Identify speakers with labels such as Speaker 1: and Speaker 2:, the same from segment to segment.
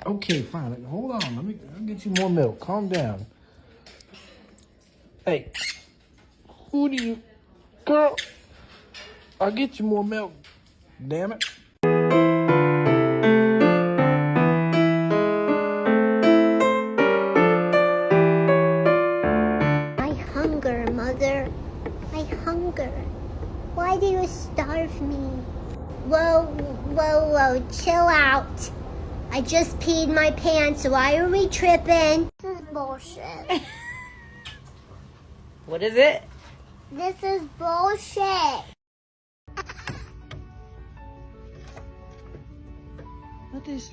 Speaker 1: Okay, fine. Hold on. I'll get you more milk. Calm down. Hey, who do you... Girl, I'll get you more milk. Damn it.
Speaker 2: I hunger, Mother. I hunger. Why do you starve me? Whoa, chill out. I just peed my pants. Why are we tripping? This is bullshit.
Speaker 3: What is it?
Speaker 2: This is bullshit.
Speaker 3: What is...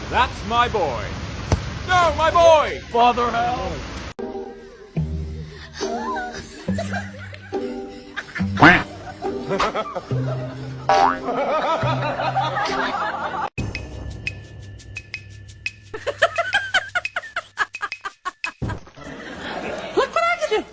Speaker 3: That's my boy. No, my boy!
Speaker 1: Father, help! Look what I can do!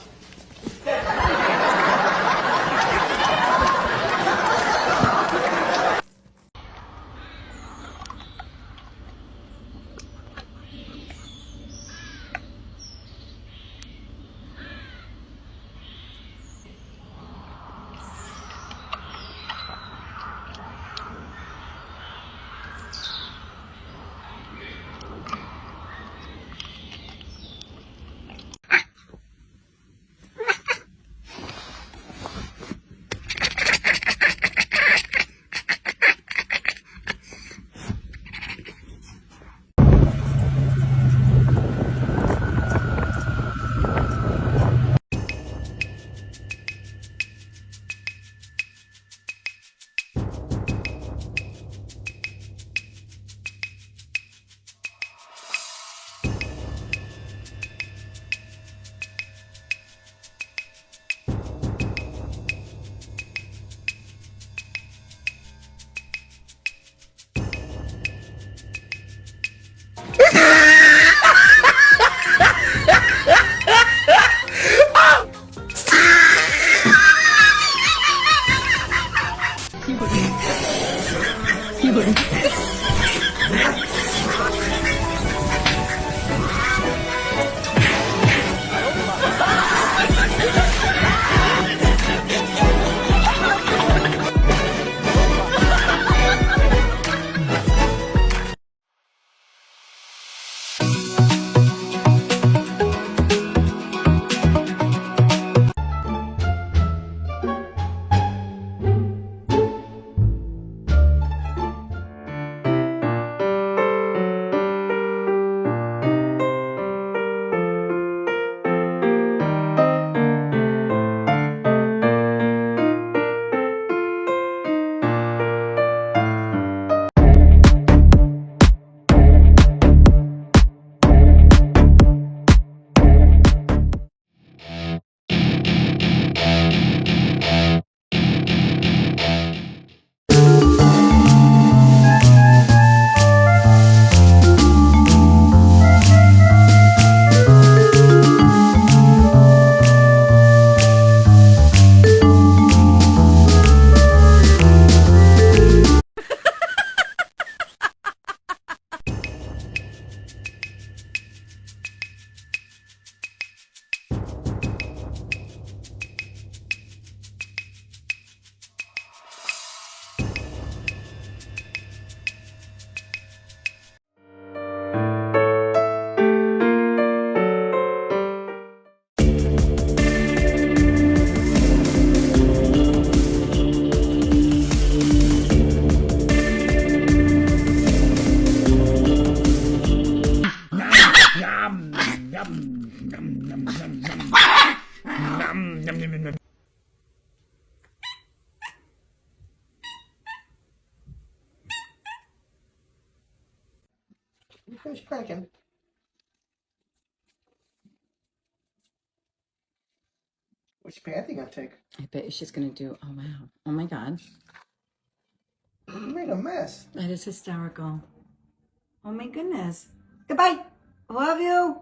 Speaker 1: You finish packing. Which path you gonna take?
Speaker 4: I bet she's gonna do, oh wow, oh my God.
Speaker 1: You made a mess.
Speaker 4: That is hysterical. Oh my goodness. Goodbye. I love you.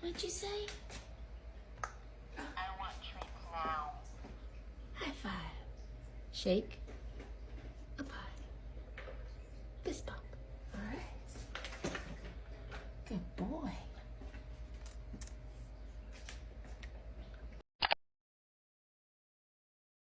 Speaker 4: What'd you say? I want treats now. High five. Shake.